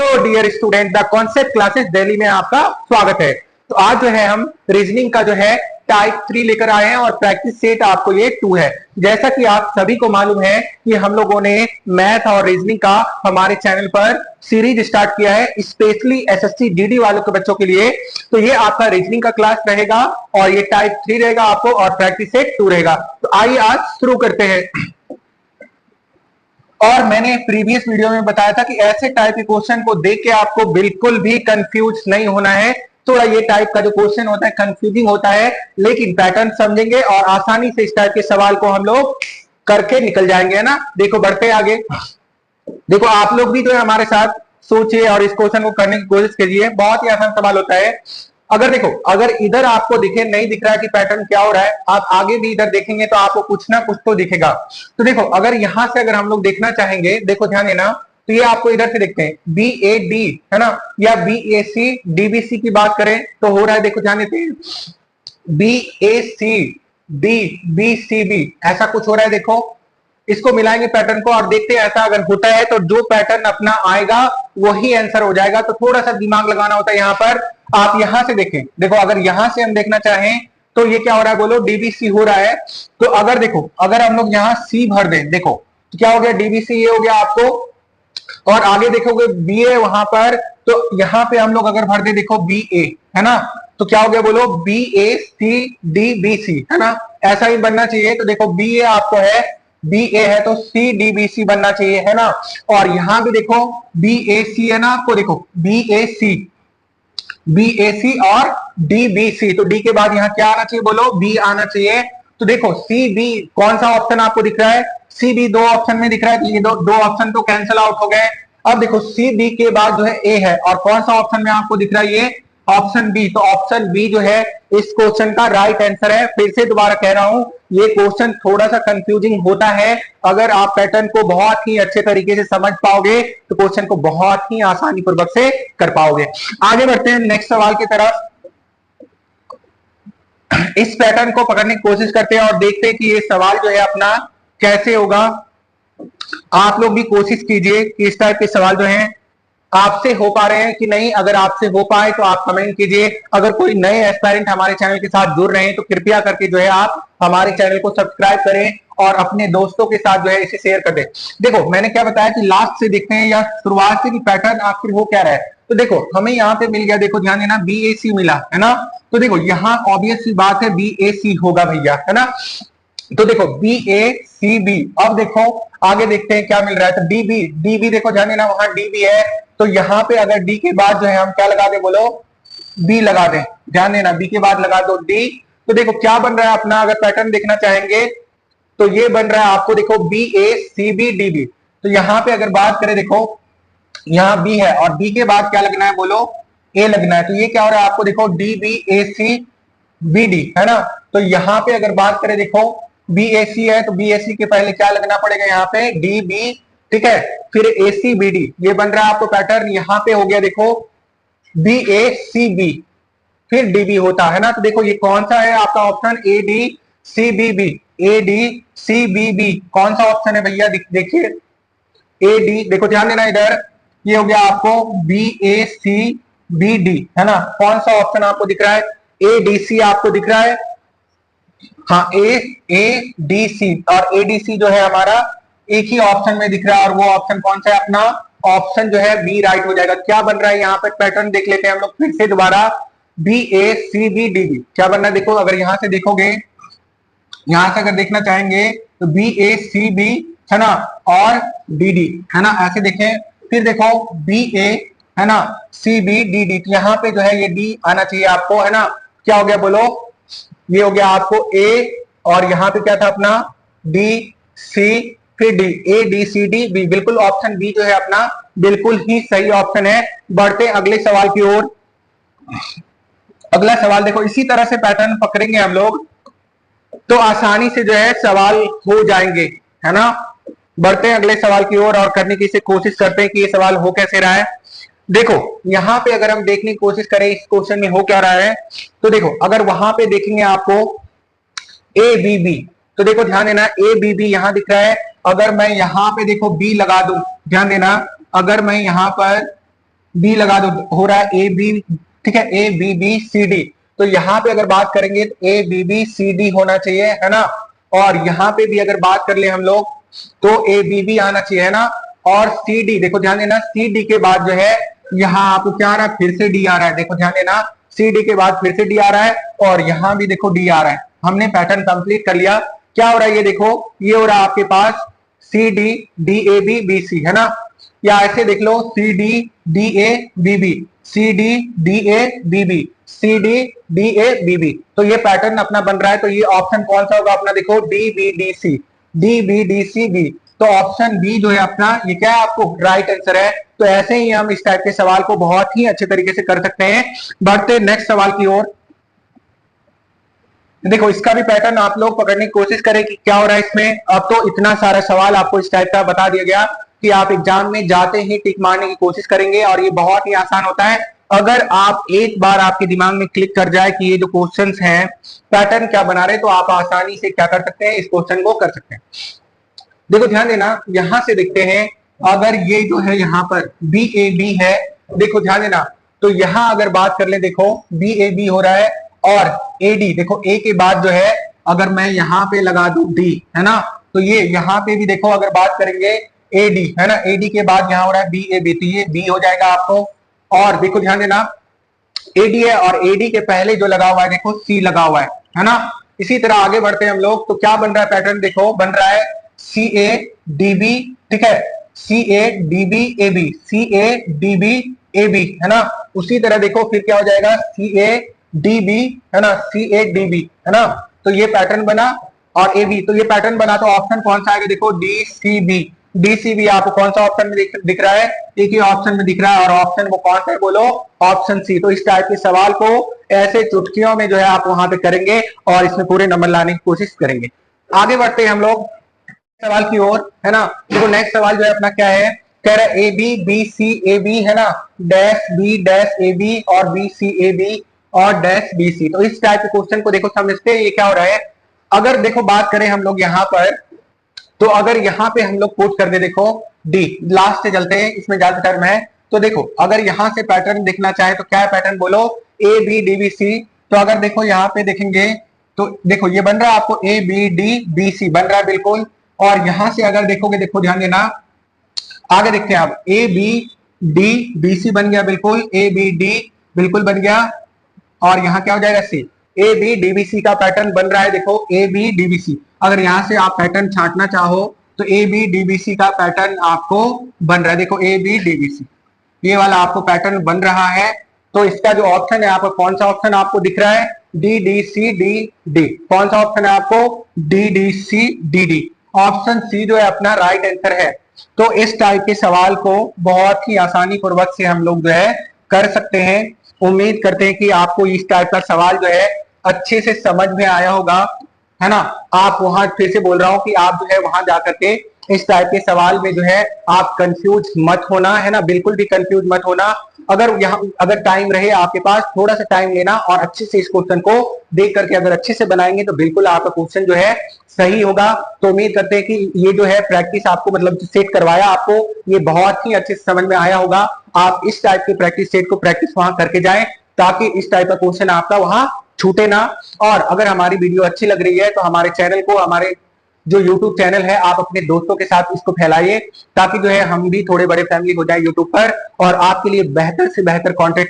Hello dear student, the concept classes Delhi में आपका स्वागत है। तो आज जो है हम रीजनिंग का जो है टाइप 3 लेकर आए हैं और प्रैक्टिस सेट आपको ये 2 है। जैसा कि आप सभी को मालूम है कि हम लोगों ने मैथ और रीजनिंग का हमारे चैनल पर सीरीज स्टार्ट किया है स्पेशली एसएससी जीडी वालों के बच्चों के लिए। तो ये आपका रीजनिंग का क्लास रहेगा और ये टाइप 3 रहेगा आपको और प्रैक्टिस सेट 2 रहेगा। तो आइए आज शुरू करते हैं। और मैंने प्रीवियस वीडियो में बताया था कि ऐसे टाइप के क्वेश्चन को देख के आपको बिल्कुल भी कंफ्यूज नहीं होना है। थोड़ा ये टाइप का जो क्वेश्चन होता है कंफ्यूजिंग होता है, लेकिन पैटर्न समझेंगे और आसानी से इस टाइप के सवाल को हम लोग करके निकल जाएंगे, है ना। देखो बढ़ते आगे। देखो आप लोग भी जो है हमारे साथ सोचिए और इस क्वेश्चन को करने की कोशिश कीजिए। बहुत ही आसान सवाल होता है। अगर देखो, अगर इधर आपको दिखे नहीं दिख रहा है कि पैटर्न क्या हो रहा है, आप आगे भी इधर देखेंगे तो आपको कुछ ना कुछ तो दिखेगा। तो देखो अगर यहां से अगर हम लोग देखना चाहेंगे, देखो ध्यान देना, तो ये आपको इधर से देखते हैं बी ए डी, है ना, या बी ए सी डीबीसी की बात करें तो हो रहा है। देखो ध्यान देते हैं B A C D B C B, ऐसा कुछ हो रहा है। देखो इसको मिलाएंगे पैटर्न को और देखते हैं ऐसा अगर होता है तो जो पैटर्न अपना आएगा वही आंसर हो जाएगा। तो थोड़ा सा दिमाग लगाना होता है यहाँ पर। आप यहां से देखें, देखो अगर यहां से हम देखना चाहें तो ये क्या हो रहा है, बोलो डीबीसी हो रहा है। तो अगर देखो अगर हम लोग यहाँ सी भर दें, देखो तो क्या हो गया, डीबीसी ये हो गया आपको, और आगे देखोगे बी ए वहां पर, तो यहां पे हम लोग अगर भर दे, देखो बी ए, है ना, तो क्या हो गया, बोलो B A C D B C, है ना, ऐसा ही बनना चाहिए। तो देखो बी ए आपको है, बी ए है तो सी डी बी सी बनना चाहिए, है ना। और यहां भी देखो बी ए सी है ना, आपको देखो B A C B A सी और डी बी सी, तो डी के बाद यहां क्या आना चाहिए, बोलो बी आना चाहिए। तो देखो सी बी कौन सा ऑप्शन आपको दिख रहा है, सी बी दो ऑप्शन में दिख रहा है, तो ये दो ऑप्शन तो कैंसिल आउट हो गए। अब देखो सी बी के बाद जो है ए है और कौन सा ऑप्शन में आपको दिख रहा है, ये ऑप्शन बी। तो ऑप्शन बी जो है इस क्वेश्चन का राइट आंसर है। फिर से दोबारा कह रहा हूं, ये क्वेश्चन थोड़ा सा कंफ्यूजिंग होता है। अगर आप पैटर्न को बहुत ही अच्छे तरीके से समझ पाओगे तो क्वेश्चन को बहुत ही आसानी पूर्वक से कर पाओगे। आगे बढ़ते हैं नेक्स्ट सवाल की तरफ। इस पैटर्न को पकड़ने की कोशिश करते हैं और देखते हैं कि ये सवाल जो है अपना कैसे होगा। आप लोग भी कोशिश कीजिए कि इस टाइप के सवाल जो हैं आपसे हो पा रहे हैं कि नहीं। अगर आपसे हो पाए तो आप कमेंट कीजिए। अगर कोई नए एस्पायरेंट हमारे चैनल के साथ जुड़ रहे हैं तो कृपया करके जो है आप हमारे चैनल को सब्सक्राइब करें और अपने दोस्तों के साथ जो है इसे शेयर कर दें। देखो मैंने क्या बताया कि लास्ट से देखते हैं या शुरुआत से कि पैटर्न आखिर हो क्या रहा है। तो देखो हमें यहाँ पे मिल गया, देखो ध्यान देना बी ए सी मिला, है ना। तो देखो यहाँ ऑब्वियस सी बात है बी ए सी होगा भैया, है ना। तो देखो बी ए सी बी, अब देखो आगे देखते हैं क्या मिल रहा है। तो डी बी, डी बी देखो ध्यान देना वहां डी बी है, तो यहाँ पे अगर डी के बाद जो है हम क्या लगा दें, बोलो बी लगा दें। ध्यान देना बी के बाद लगा दो डी। तो देखो क्या बन रहा है अपना, अगर पैटर्न देखना चाहेंगे तो ये बन रहा है आपको, देखो B A C B D B. तो यहाँ पे अगर बात करें, देखो यहाँ बी है और बी के बाद क्या लगना है, बोलो ए लगना है। तो ये क्या हो रहा है आपको, देखो D B A C B D, है ना। तो यहाँ पे अगर बात करें, देखो बी ए सी है तो बी ए सी के पहले क्या लगना पड़ेगा, यहाँ पे डी बी, ठीक है, फिर ए सी बी डी। ये बन रहा है आपको पैटर्न। यहाँ पे हो गया देखो बी ए सी बी फिर डी बी होता है ना। तो देखो ये कौन सा है आपका option, A D C B B, A D C B B कौन सा ऑप्शन है भैया, देखिए ए डी। देखो ध्यान देना इधर, ये हो गया आपको B A C B D, है ना। कौन सा ऑप्शन आपको दिख रहा है, ए डी सी आपको दिख रहा है। हाँ ए डी सी, और ए डी सी जो है हमारा एक ही ऑप्शन में दिख रहा है और वो ऑप्शन कौन सा है अपना, ऑप्शन जो है बी राइट हो जाएगा। क्या बन रहा है यहाँ पे पैटर्न देख लेते हैं हम लोग फिर से दोबारा, B A C B D B क्या बन रहा है। देखो अगर यहां से देखोगे, यहां से अगर देखना चाहेंगे तो बी ए सी बी, है ना, और डी डी, है ना, ऐसे देखें। फिर देखो बी ए, है ना, सी बी डी डी, यहाँ पे जो है ये डी आना चाहिए आपको, है ना। क्या हो गया, बोलो ये हो गया आपको ए, और यहाँ पे क्या था अपना डी सी फिर D, A D C D B. बिल्कुल ऑप्शन बी जो है अपना बिल्कुल ही सही ऑप्शन है। बढ़ते अगले सवाल की ओर। अगला सवाल देखो इसी तरह से पैटर्न पकड़ेंगे हम लोग तो आसानी से जो है सवाल हो जाएंगे, है ना। बढ़ते हैं अगले सवाल की ओर और करने की कोशिश करते हैं कि ये सवाल हो कैसे रहा है। देखो यहां पे अगर हम देखने की कोशिश करें इस क्वेश्चन में हो क्या रहा है, तो देखो अगर वहां पे देखेंगे आपको ए बी बी, तो देखो ध्यान देना ए बी बी यहां दिख रहा है। अगर मैं यहां पे देखो बी लगा दूं, ध्यान देना, अगर मैं यहां पर बी लगा दो, हो रहा है ए बी, ठीक है, A B B C D. तो यहाँ पे अगर बात करेंगे तो A B B C D होना चाहिए, है ना। और यहाँ पे भी अगर बात कर ले हम लोग तो ए बी बी आना चाहिए, है ना। और सी डी, देखो ध्यान देना, सी डी के बाद जो है यहाँ आपको क्या आ रहा है, फिर से डी आ रहा है। देखो ध्यान देना, सी डी के बाद फिर से डी आ रहा है और यहाँ भी देखो डी आ रहा है। हमने पैटर्न कंप्लीट कर लिया। क्या हो रहा है, ये देखो, ये हो रहा है आपके पास C D D A B B C, है ना। या ऐसे देख लो, C D D A B B, C D D A B B, C D D A B B. तो ये पैटर्न अपना बन रहा है। तो ये ऑप्शन कौन सा होगा अपना, देखो D B D C, D B D C B. तो ऑप्शन बी जो है अपना, ये क्या है, आपको राइट आंसर है। तो ऐसे ही हम इस टाइप के सवाल को बहुत ही अच्छे तरीके से कर सकते हैं। बढ़ते नेक्स्ट सवाल की ओर। देखो इसका भी पैटर्न आप लोग पकड़ने की कोशिश करें कि क्या हो रहा है इसमें। अब तो इतना सारा सवाल आपको इस टाइप का बता दिया गया कि आप एग्जाम में जाते ही टिक मारने की कोशिश करेंगे और ये बहुत ही आसान होता है। अगर आप एक बार आपके दिमाग में क्लिक कर जाए कि ये जो क्वेश्चंस हैं पैटर्न क्या बना रहे, तो आप आसानी से क्या कर सकते हैं, इस क्वेश्चन को कर सकते हैं। देखो ध्यान देना, यहां से देखते हैं, अगर ये जो है यहाँ पर बी ए बी है, देखो ध्यान देना, तो यहां अगर बात कर ले, देखो बी ए बी हो रहा है और ए डी, देखो ए के बाद जो है अगर मैं यहाँ पे लगा दूं डी, है ना, तो ये यहाँ पे भी देखो अगर बात करेंगे ए डी, है ना, ए डी के बाद यहाँ हो रहा है बी ए बी, तो ये बी हो जाएगा आपको। और देखो ध्यान देना, ए डी है और ए डी के पहले जो लगा हुआ है देखो सी लगा हुआ है ना। इसी तरह आगे बढ़ते हैं हम लोग, तो क्या बन रहा है पैटर्न, देखो बन रहा है सी ए डी बी, ठीक है, C A D B A B, C A D B A B, है ना। उसी तरह देखो फिर क्या हो जाएगा, सी ए डी बी, है ना, सी ए डी बी, है ना। तो ये पैटर्न बना और ए बी, तो ये पैटर्न बना। तो ऑप्शन कौन सा आएगा, देखो D C B, D C B आपको कौन सा ऑप्शन में दिख रहा है, एक ही ऑप्शन में दिख रहा है और ऑप्शन वो कौन सा है, बोलो ऑप्शन सी। तो इस टाइप के सवाल को ऐसे चुटकियों में जो है आप वहां पे करेंगे और इसमें पूरे नंबर लाने की कोशिश करेंगे। आगे बढ़ते हैं हम लोग सवाल की ओर, है ना। देखो नेक्स्ट सवाल जो है अपना क्या है, कह रहा है A B B C A B, है ना, dash B dash A B और बी सी ए बी और डैश बी सी। तो इस टाइप के क्वेश्चन को देखो समझते हैं ये क्या हो रहा है। अगर देखो बात करें हम लोग यहाँ पर, तो अगर यहाँ पे हम लोग पुट कर दे, देखो डी लास्ट से चलते हैं, इसमें ज्यादा टर्म है। तो देखो अगर यहाँ से पैटर्न देखना चाहे तो क्या है पैटर्न, बोलो A B D B C. तो अगर देखो यहाँ पे देखेंगे तो देखो ये बन रहा है आपको A B D B C बन रहा है बिल्कुल। और यहां से अगर देखोगे, देखो ध्यान देना, आगे देखते हैं आप, A B D B C बन गया बिल्कुल, ए बी डी बिल्कुल बन गया। और यहाँ क्या हो जाएगा, C, A B D B C का पैटर्न बन रहा है, देखो A B D B C. अगर यहां से आप पैटर्न छांटना चाहो तो A B D B C का पैटर्न आपको बन रहा है, देखो A B D B C, ये वाला आपको पैटर्न बन रहा है। तो इसका जो ऑप्शन है आपको, कौन सा ऑप्शन आपको दिख रहा है, D D C D D, कौन सा ऑप्शन है आपको, D D C D D. Option C जो है अपना राइट आंसर है। तो इस टाइप के सवाल को बहुत ही आसानी पूर्वक से हम लोग जो है कर सकते हैं। उम्मीद करते हैं कि आपको इस टाइप का सवाल जो है अच्छे से समझ में आया होगा, है ना। आप वहां, फिर से बोल रहा हूं कि आप जो है वहां जाकर के इस टाइप के सवाल में जो है आप कंफ्यूज मत होना, है ना, बिल्कुल भी कंफ्यूज मत होना। अगर यहाँ अगर टाइम रहे आपके पास, थोड़ा सा टाइम लेना और अच्छे से इस क्वेश्चन को देख करके अगर अच्छे से बनाएंगे तो बिल्कुल आपका क्वेश्चन जो है सही होगा। तो उम्मीद करते हैं कि ये जो है प्रैक्टिस आपको, मतलब सेट करवाया आपको, ये बहुत ही अच्छे से समझ में आया होगा। आप इस टाइप के प्रैक्टिस सेट को प्रैक्टिस वहां करके जाएं ताकि इस टाइप का क्वेश्चन आपका वहां छूटे ना। और अगर हमारी वीडियो अच्छी लग रही है तो हमारे चैनल को, हमारे जो YouTube चैनल है, आप अपने दोस्तों के साथ इसको फैलाइए ताकि जो है हम भी थोड़े बड़े फैमिली हो जाए YouTube पर और आपके लिए बेहतर से बेहतर कंटेंट